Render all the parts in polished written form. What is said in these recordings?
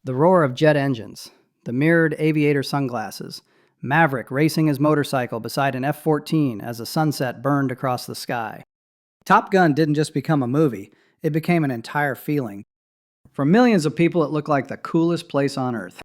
The roar of jet engines, the mirrored aviator sunglasses, Maverick racing his motorcycle beside an F-14 as a sunset burned across the sky. Top Gun didn't just become a movie, it became an entire feeling. For millions of people, it looked like the coolest place on Earth.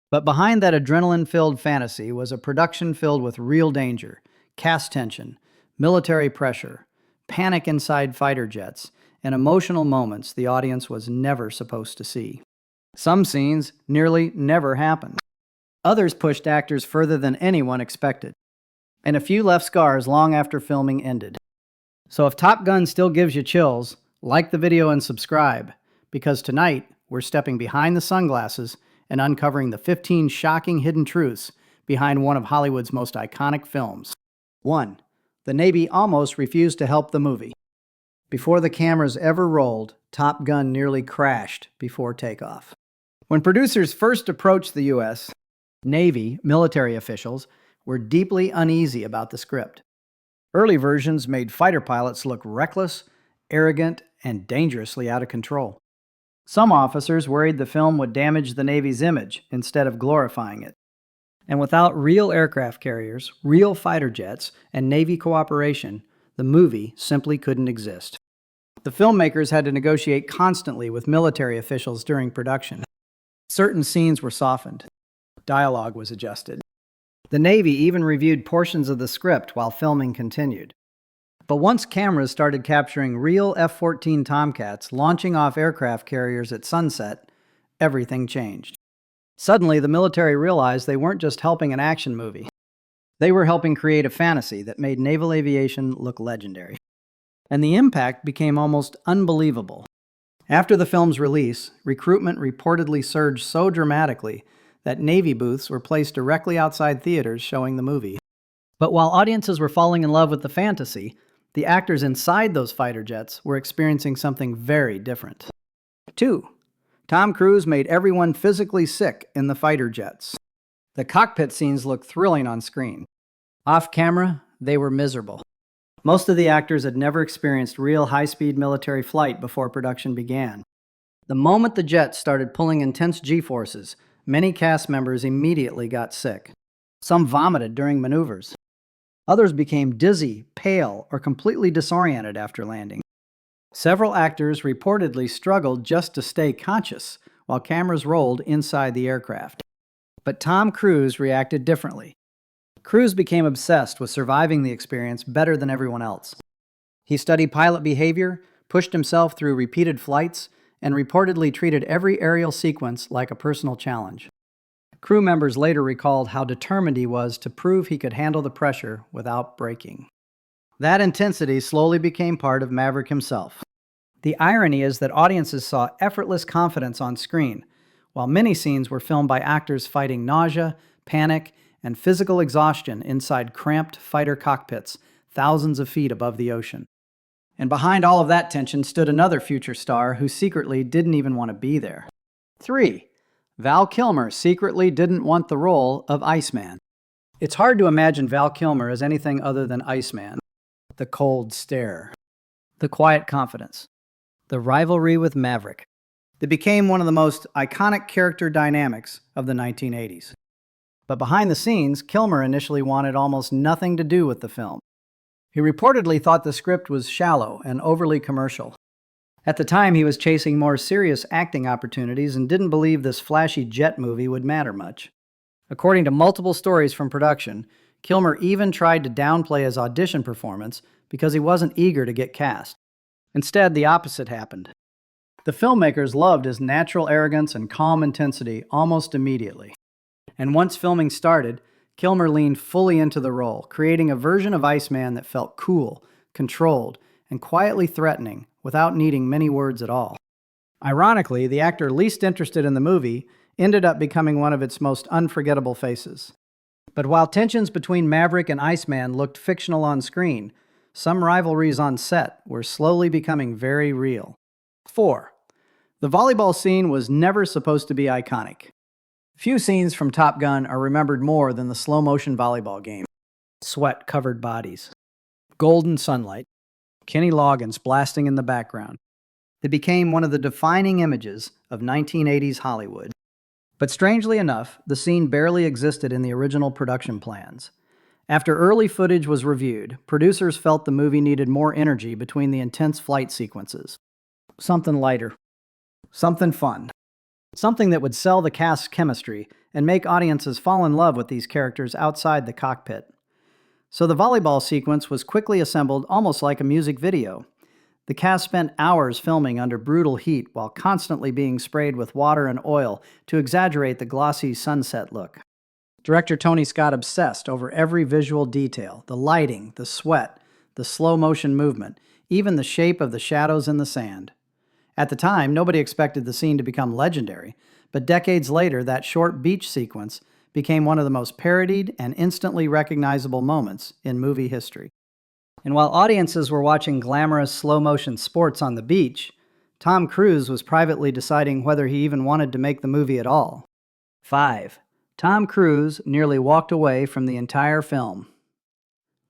But behind that adrenaline-filled fantasy was a production filled with real danger, cast tension, military pressure, panic inside fighter jets, and emotional moments the audience was never supposed to see. Some scenes nearly never happened. Others pushed actors further than anyone expected. And a few left scars long after filming ended. So if Top Gun still gives you chills, like the video and subscribe, because tonight we're stepping behind the sunglasses and uncovering the 15 shocking hidden truths behind one of Hollywood's most iconic films. 1. The Navy almost refused to help the movie. Before the cameras ever rolled, Top Gun nearly crashed before takeoff. When producers first approached the U.S., Navy military officials were deeply uneasy about the script. Early versions made fighter pilots look reckless, arrogant, and dangerously out of control. Some officers worried the film would damage the Navy's image instead of glorifying it. And without real aircraft carriers, real fighter jets, and Navy cooperation, the movie simply couldn't exist. The filmmakers had to negotiate constantly with military officials during production. Certain scenes were softened. Dialogue was adjusted. The Navy even reviewed portions of the script while filming continued. But once cameras started capturing real F-14 Tomcats launching off aircraft carriers at sunset, everything changed. Suddenly, the military realized they weren't just helping an action movie. They were helping create a fantasy that made naval aviation look legendary. And the impact became almost unbelievable. After the film's release, recruitment reportedly surged so dramatically that Navy booths were placed directly outside theaters showing the movie. But while audiences were falling in love with the fantasy, the actors inside those fighter jets were experiencing something very different. 2. Tom Cruise made everyone physically sick in the fighter jets. The cockpit scenes looked thrilling on screen. Off camera, they were miserable. Most of the actors had never experienced real high-speed military flight before production began. The moment the jets started pulling intense G-forces, many cast members immediately got sick. Some vomited during maneuvers. Others became dizzy, pale, or completely disoriented after landing. Several actors reportedly struggled just to stay conscious while cameras rolled inside the aircraft. But Tom Cruise reacted differently. Cruise became obsessed with surviving the experience better than everyone else. He studied pilot behavior, pushed himself through repeated flights, and reportedly treated every aerial sequence like a personal challenge. Crew members later recalled how determined he was to prove he could handle the pressure without breaking. That intensity slowly became part of Maverick himself. The irony is that audiences saw effortless confidence on screen, while many scenes were filmed by actors fighting nausea, panic, and physical exhaustion inside cramped fighter cockpits thousands of feet above the ocean. And behind all of that tension stood another future star who secretly didn't even want to be there. 3. Val Kilmer secretly didn't want the role of Iceman. It's hard to imagine Val Kilmer as anything other than Iceman. The cold stare. The quiet confidence. The rivalry with Maverick. It became one of the most iconic character dynamics of the 1980s. But behind the scenes, Kilmer initially wanted almost nothing to do with the film. He reportedly thought the script was shallow and overly commercial. At the time, he was chasing more serious acting opportunities and didn't believe this flashy jet movie would matter much. According to multiple stories from production, Kilmer even tried to downplay his audition performance because he wasn't eager to get cast. Instead, the opposite happened. The filmmakers loved his natural arrogance and calm intensity almost immediately. And once filming started, Kilmer leaned fully into the role, creating a version of Iceman that felt cool, controlled, and quietly threatening without needing many words at all. Ironically, the actor least interested in the movie ended up becoming one of its most unforgettable faces. But while tensions between Maverick and Iceman looked fictional on screen, some rivalries on set were slowly becoming very real. 4. The volleyball scene was never supposed to be iconic. Few scenes from Top Gun are remembered more than the slow-motion volleyball game. Sweat-covered bodies. Golden sunlight. Kenny Loggins blasting in the background. It became one of the defining images of 1980s Hollywood. But strangely enough, the scene barely existed in the original production plans. After early footage was reviewed, producers felt the movie needed more energy between the intense flight sequences. Something lighter. Something fun. Something that would sell the cast's chemistry and make audiences fall in love with these characters outside the cockpit. So the volleyball sequence was quickly assembled almost like a music video. The cast spent hours filming under brutal heat while constantly being sprayed with water and oil to exaggerate the glossy sunset look. Director Tony Scott obsessed over every visual detail, the lighting, the sweat, the slow-motion movement, even the shape of the shadows in the sand. At the time, nobody expected the scene to become legendary, but decades later, that short beach sequence became one of the most parodied and instantly recognizable moments in movie history. And while audiences were watching glamorous slow-motion sports on the beach, Tom Cruise was privately deciding whether he even wanted to make the movie at all. 5. Tom Cruise nearly walked away from the entire film.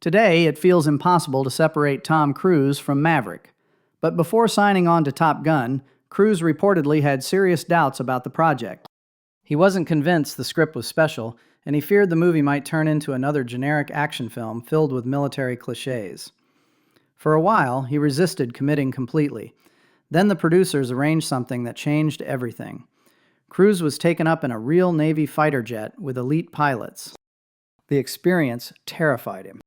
Today, it feels impossible to separate Tom Cruise from Maverick. But before signing on to Top Gun, Cruise reportedly had serious doubts about the project. He wasn't convinced the script was special, and he feared the movie might turn into another generic action film filled with military cliches. For a while, he resisted committing completely. Then the producers arranged something that changed everything. Cruise was taken up in a real Navy fighter jet with elite pilots. The experience terrified him.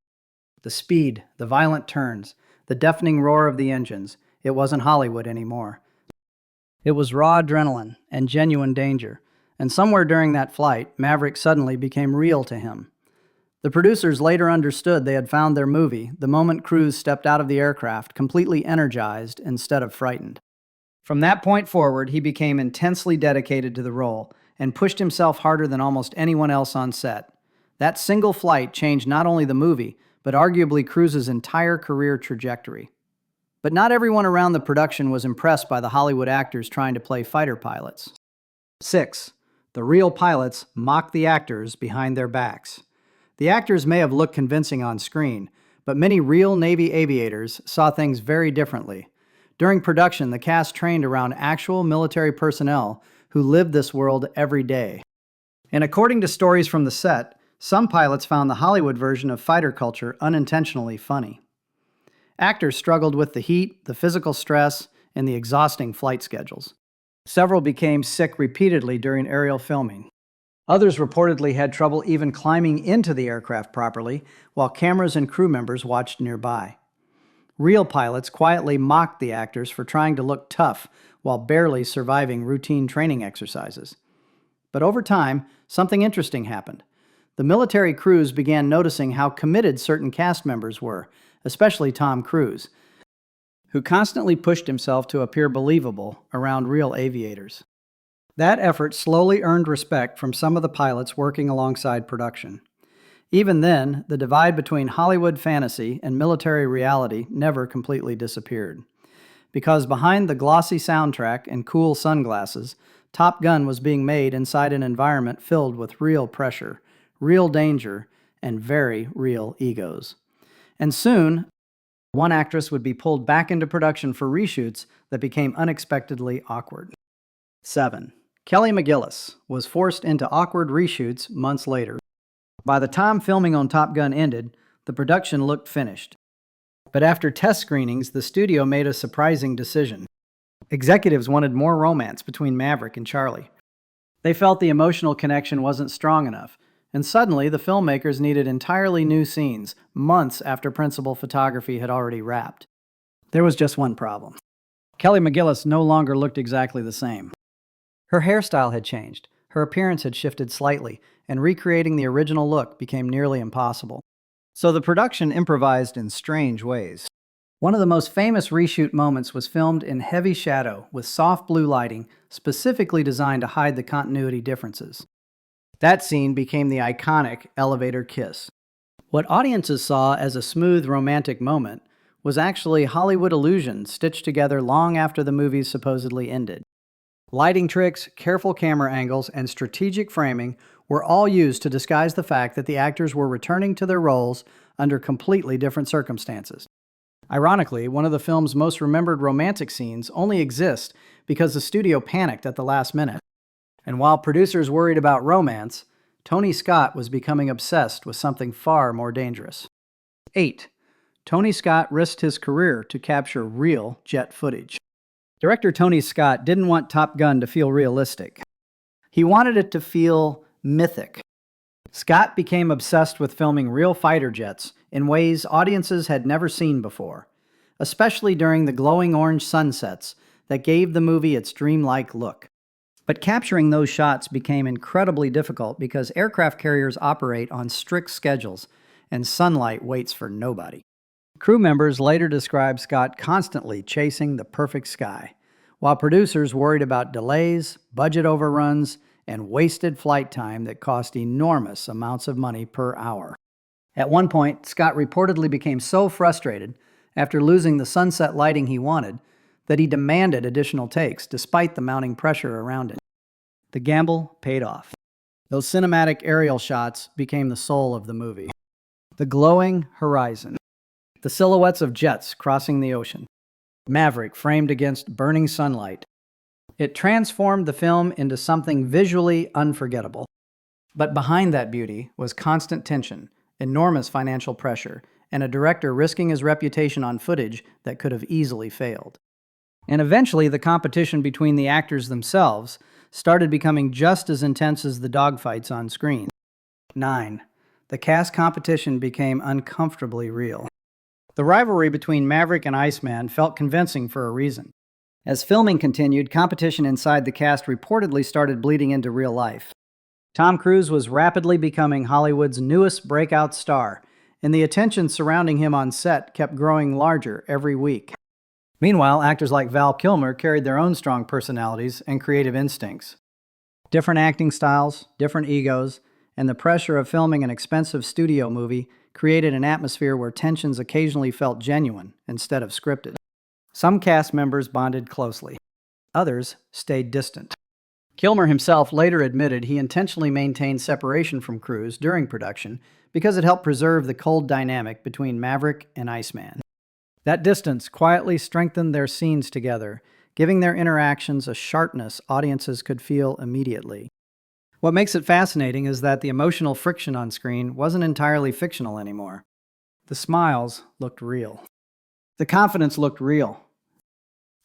The speed, the violent turns, the deafening roar of the engines. It wasn't Hollywood anymore. It was raw adrenaline and genuine danger. And somewhere during that flight, Maverick suddenly became real to him. The producers later understood they had found their movie the moment Cruise stepped out of the aircraft, completely energized instead of frightened. From that point forward, he became intensely dedicated to the role and pushed himself harder than almost anyone else on set. That single flight changed not only the movie, but arguably Cruise's entire career trajectory. But not everyone around the production was impressed by the Hollywood actors trying to play fighter pilots. 6. The real pilots mocked the actors behind their backs. The actors may have looked convincing on screen, but many real Navy aviators saw things very differently. During production, the cast trained around actual military personnel who lived this world every day. And according to stories from the set, some pilots found the Hollywood version of fighter culture unintentionally funny. Actors struggled with the heat, the physical stress, and the exhausting flight schedules. Several became sick repeatedly during aerial filming. Others reportedly had trouble even climbing into the aircraft properly, while cameras and crew members watched nearby. Real pilots quietly mocked the actors for trying to look tough while barely surviving routine training exercises. But over time, something interesting happened. The military crews began noticing how committed certain cast members were, especially Tom Cruise, who constantly pushed himself to appear believable around real aviators. That effort slowly earned respect from some of the pilots working alongside production. Even then, the divide between Hollywood fantasy and military reality never completely disappeared. Because behind the glossy soundtrack and cool sunglasses, Top Gun was being made inside an environment filled with real pressure, real danger, and very real egos. And soon, one actress would be pulled back into production for reshoots that became unexpectedly awkward. 7. Kelly McGillis was forced into awkward reshoots months later. By the time filming on Top Gun ended, the production looked finished. But after test screenings, the studio made a surprising decision. Executives wanted more romance between Maverick and Charlie. They felt the emotional connection wasn't strong enough, and suddenly the filmmakers needed entirely new scenes, months after principal photography had already wrapped. There was just one problem. Kelly McGillis no longer looked exactly the same. Her hairstyle had changed, her appearance had shifted slightly, and recreating the original look became nearly impossible. So the production improvised in strange ways. One of the most famous reshoot moments was filmed in heavy shadow with soft blue lighting, specifically designed to hide the continuity differences. That scene became the iconic elevator kiss. What audiences saw as a smooth romantic moment was actually Hollywood illusions stitched together long after the movie supposedly ended. Lighting tricks, careful camera angles, and strategic framing were all used to disguise the fact that the actors were returning to their roles under completely different circumstances. Ironically, one of the film's most remembered romantic scenes only exists because the studio panicked at the last minute. And while producers worried about romance, Tony Scott was becoming obsessed with something far more dangerous. 8. Tony Scott risked his career to capture real jet footage. Director Tony Scott didn't want Top Gun to feel realistic. He wanted it to feel mythic. Scott became obsessed with filming real fighter jets in ways audiences had never seen before, especially during the glowing orange sunsets that gave the movie its dreamlike look. But capturing those shots became incredibly difficult because aircraft carriers operate on strict schedules and sunlight waits for nobody. Crew members later described Scott constantly chasing the perfect sky, while producers worried about delays, budget overruns, and wasted flight time that cost enormous amounts of money per hour. At one point, Scott reportedly became so frustrated after losing the sunset lighting he wanted that he demanded additional takes despite the mounting pressure around it. The gamble paid off. Those cinematic aerial shots became the soul of the movie. The glowing horizon. The silhouettes of jets crossing the ocean. Maverick framed against burning sunlight. It transformed the film into something visually unforgettable. But behind that beauty was constant tension, enormous financial pressure, and a director risking his reputation on footage that could have easily failed. And eventually, the competition between the actors themselves started becoming just as intense as the dogfights on screen. 9. The cast competition became uncomfortably real. The rivalry between Maverick and Iceman felt convincing for a reason. As filming continued, competition inside the cast reportedly started bleeding into real life. Tom Cruise was rapidly becoming Hollywood's newest breakout star, and the attention surrounding him on set kept growing larger every week. Meanwhile, actors like Val Kilmer carried their own strong personalities and creative instincts. Different acting styles, different egos, and the pressure of filming an expensive studio movie created an atmosphere where tensions occasionally felt genuine instead of scripted. Some cast members bonded closely. Others stayed distant. Kilmer himself later admitted he intentionally maintained separation from Cruise during production because it helped preserve the cold dynamic between Maverick and Iceman. That distance quietly strengthened their scenes together, giving their interactions a sharpness audiences could feel immediately. What makes it fascinating is that the emotional friction on screen wasn't entirely fictional anymore. The smiles looked real. The confidence looked real.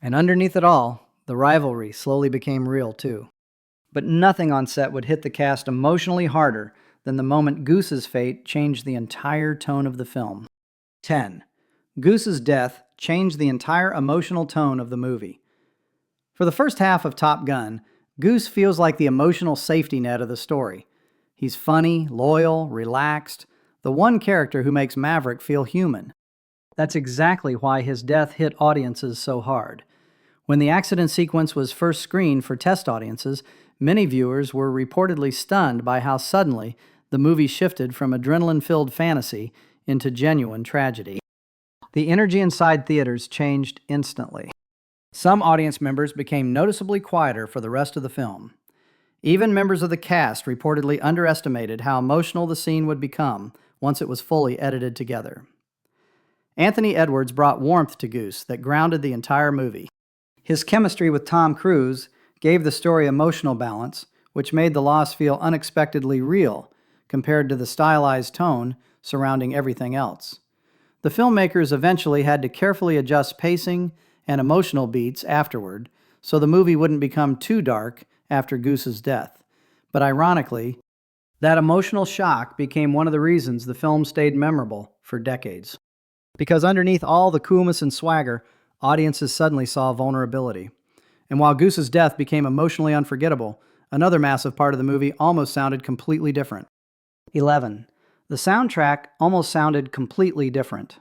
And underneath it all, the rivalry slowly became real too. But nothing on set would hit the cast emotionally harder than the moment Goose's fate changed the entire tone of the film. 10. Goose's death changed the entire emotional tone of the movie. For the first half of Top Gun, Goose feels like the emotional safety net of the story. He's funny, loyal, relaxed, the one character who makes Maverick feel human. That's exactly why his death hit audiences so hard. When the accident sequence was first screened for test audiences, many viewers were reportedly stunned by how suddenly the movie shifted from adrenaline-filled fantasy into genuine tragedy. The energy inside theaters changed instantly. Some audience members became noticeably quieter for the rest of the film. Even members of the cast reportedly underestimated how emotional the scene would become once it was fully edited together. Anthony Edwards brought warmth to Goose that grounded the entire movie. His chemistry with Tom Cruise gave the story emotional balance, which made the loss feel unexpectedly real compared to the stylized tone surrounding everything else. The filmmakers eventually had to carefully adjust pacing and emotional beats afterward, so the movie wouldn't become too dark after Goose's death. But ironically, that emotional shock became one of the reasons the film stayed memorable for decades. Because underneath all the coolness and swagger, audiences suddenly saw vulnerability. And while Goose's death became emotionally unforgettable, another massive part of the movie almost sounded completely different. 11. The soundtrack almost sounded completely different.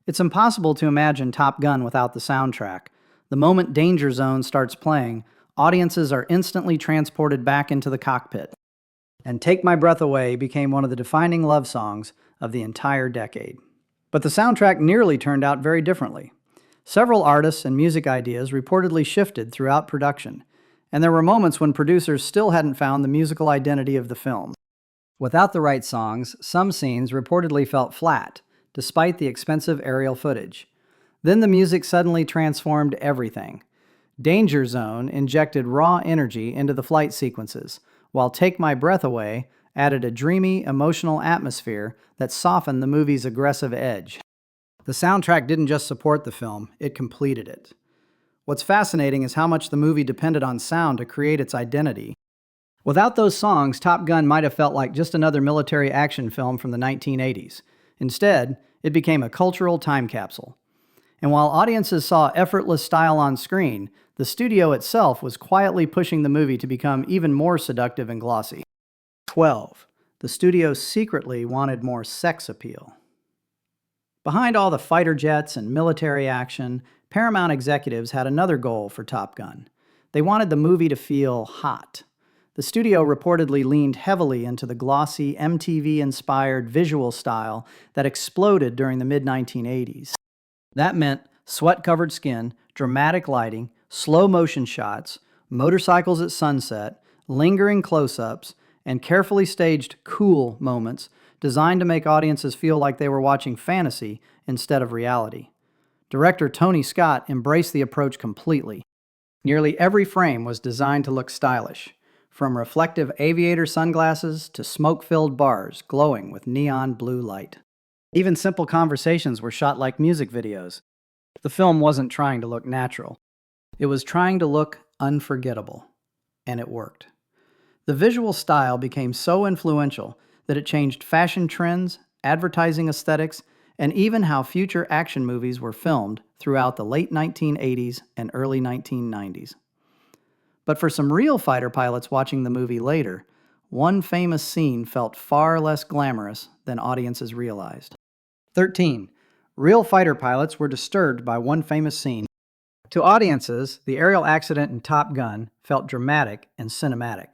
It's impossible to imagine Top Gun without the soundtrack. The moment Danger Zone starts playing, audiences are instantly transported back into the cockpit. And Take My Breath Away became one of the defining love songs of the entire decade. But the soundtrack nearly turned out very differently. Several artists and music ideas reportedly shifted throughout production, and there were moments when producers still hadn't found the musical identity of the film. Without the right songs, some scenes reportedly felt flat, despite the expensive aerial footage. Then the music suddenly transformed everything. Danger Zone injected raw energy into the flight sequences, while Take My Breath Away added a dreamy, emotional atmosphere that softened the movie's aggressive edge. The soundtrack didn't just support the film, it completed it. What's fascinating is how much the movie depended on sound to create its identity. Without those songs, Top Gun might have felt like just another military action film from the 1980s. Instead, it became a cultural time capsule. And while audiences saw effortless style on screen, the studio itself was quietly pushing the movie to become even more seductive and glossy. 12. The studio secretly wanted more sex appeal. Behind all the fighter jets and military action, Paramount executives had another goal for Top Gun. They wanted the movie to feel hot. The studio reportedly leaned heavily into the glossy, MTV-inspired visual style that exploded during the mid-1980s. That meant sweat-covered skin, dramatic lighting, slow-motion shots, motorcycles at sunset, lingering close-ups, and carefully staged cool moments designed to make audiences feel like they were watching fantasy instead of reality. Director Tony Scott embraced the approach completely. Nearly every frame was designed to look stylish, from reflective aviator sunglasses to smoke-filled bars glowing with neon blue light. Even simple conversations were shot like music videos. The film wasn't trying to look natural. It was trying to look unforgettable, and it worked. The visual style became so influential that it changed fashion trends, advertising aesthetics, and even how future action movies were filmed throughout the late 1980s and early 1990s. But for some real fighter pilots watching the movie later, one famous scene felt far less glamorous than audiences realized. 13. Real fighter pilots were disturbed by one famous scene. To audiences, the aerial accident in Top Gun felt dramatic and cinematic.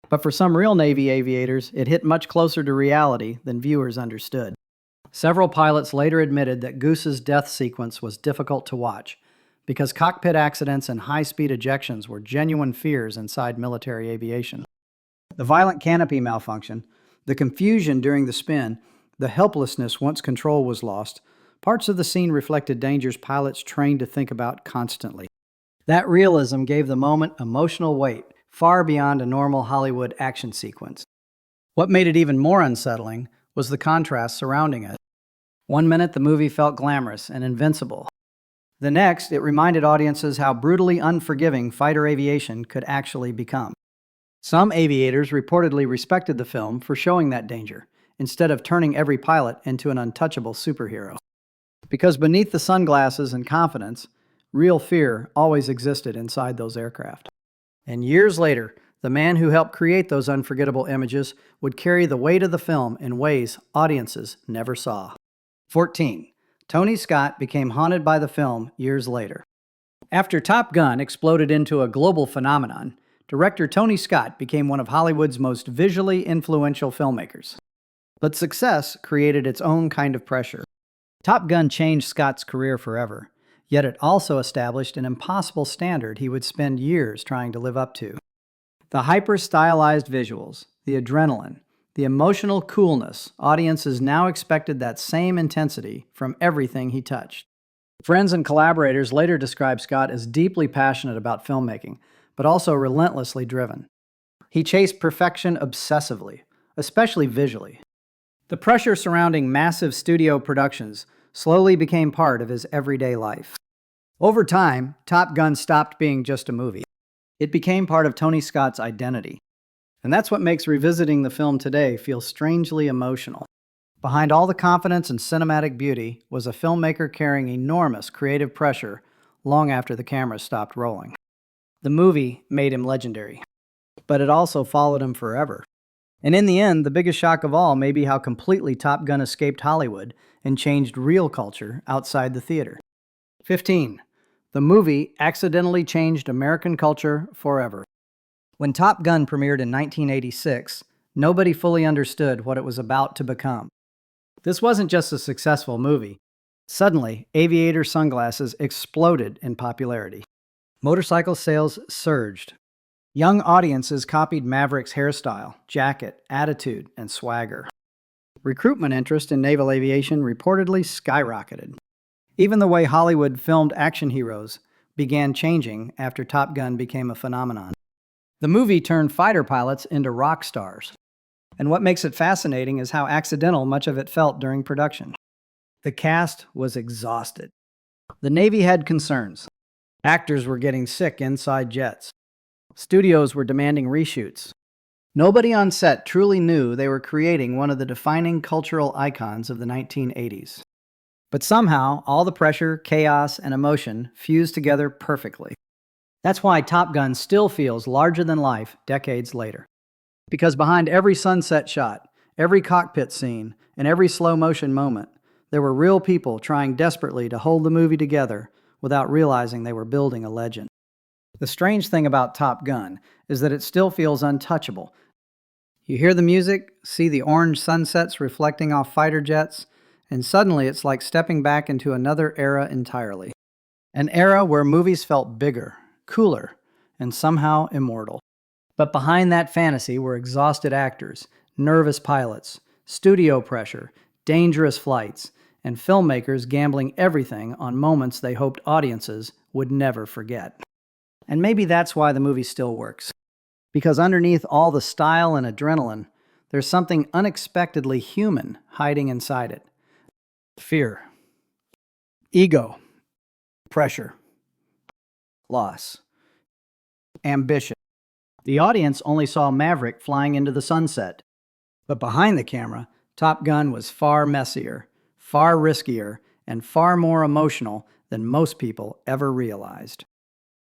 But for some real Navy aviators, it hit much closer to reality than viewers understood. Several pilots later admitted that Goose's death sequence was difficult to watch because cockpit accidents and high-speed ejections were genuine fears inside military aviation. The violent canopy malfunction, the confusion during the spin, the helplessness once control was lost, parts of the scene reflected dangers pilots trained to think about constantly. That realism gave the moment emotional weight far beyond a normal Hollywood action sequence. What made it even more unsettling was the contrast surrounding it. One minute the movie felt glamorous and invincible. The next, it reminded audiences how brutally unforgiving fighter aviation could actually become. Some aviators reportedly respected the film for showing that danger, instead of turning every pilot into an untouchable superhero. Because beneath the sunglasses and confidence, real fear always existed inside those aircraft. And years later, the man who helped create those unforgettable images would carry the weight of the film in ways audiences never saw. 14. Tony Scott became haunted by the film years later. After Top Gun exploded into a global phenomenon, director Tony Scott became one of Hollywood's most visually influential filmmakers. But success created its own kind of pressure. Top Gun changed Scott's career forever, yet it also established an impossible standard he would spend years trying to live up to. The hyper-stylized visuals, the adrenaline, the emotional coolness, audiences now expected that same intensity from everything he touched. Friends and collaborators later described Scott as deeply passionate about filmmaking, but also relentlessly driven. He chased perfection obsessively, especially visually. The pressure surrounding massive studio productions slowly became part of his everyday life. Over time, Top Gun stopped being just a movie. It became part of Tony Scott's identity. And that's what makes revisiting the film today feel strangely emotional. Behind all the confidence and cinematic beauty was a filmmaker carrying enormous creative pressure long after the cameras stopped rolling. The movie made him legendary, but it also followed him forever. And in the end, the biggest shock of all may be how completely Top Gun escaped Hollywood and changed real culture outside the theater. 15. The movie accidentally changed American culture forever. When Top Gun premiered in 1986, nobody fully understood what it was about to become. This wasn't just a successful movie. Suddenly, aviator sunglasses exploded in popularity. Motorcycle sales surged. Young audiences copied Maverick's hairstyle, jacket, attitude, and swagger. Recruitment interest in naval aviation reportedly skyrocketed. Even the way Hollywood filmed action heroes, began changing after Top Gun became a phenomenon. The movie turned fighter pilots into rock stars. And what makes it fascinating is how accidental much of it felt during production. The cast was exhausted. The Navy had concerns. Actors were getting sick inside jets. Studios were demanding reshoots. Nobody on set truly knew they were creating one of the defining cultural icons of the 1980s. But somehow, all the pressure, chaos, and emotion fused together perfectly. That's why Top Gun still feels larger than life decades later. Because behind every sunset shot, every cockpit scene, and every slow-motion moment, there were real people trying desperately to hold the movie together without realizing they were building a legend. The strange thing about Top Gun is that it still feels untouchable. You hear the music, see the orange sunsets reflecting off fighter jets, and suddenly it's like stepping back into another era entirely. An era where movies felt bigger, cooler, and somehow immortal. But behind that fantasy were exhausted actors, nervous pilots, studio pressure, dangerous flights, and filmmakers gambling everything on moments they hoped audiences would never forget. And maybe that's why the movie still works. Because underneath all the style and adrenaline, there's something unexpectedly human hiding inside it. Fear, ego, pressure, loss, ambition. The audience only saw Maverick flying into the sunset. But behind the camera, Top Gun was far messier, far riskier, and far more emotional than most people ever realized.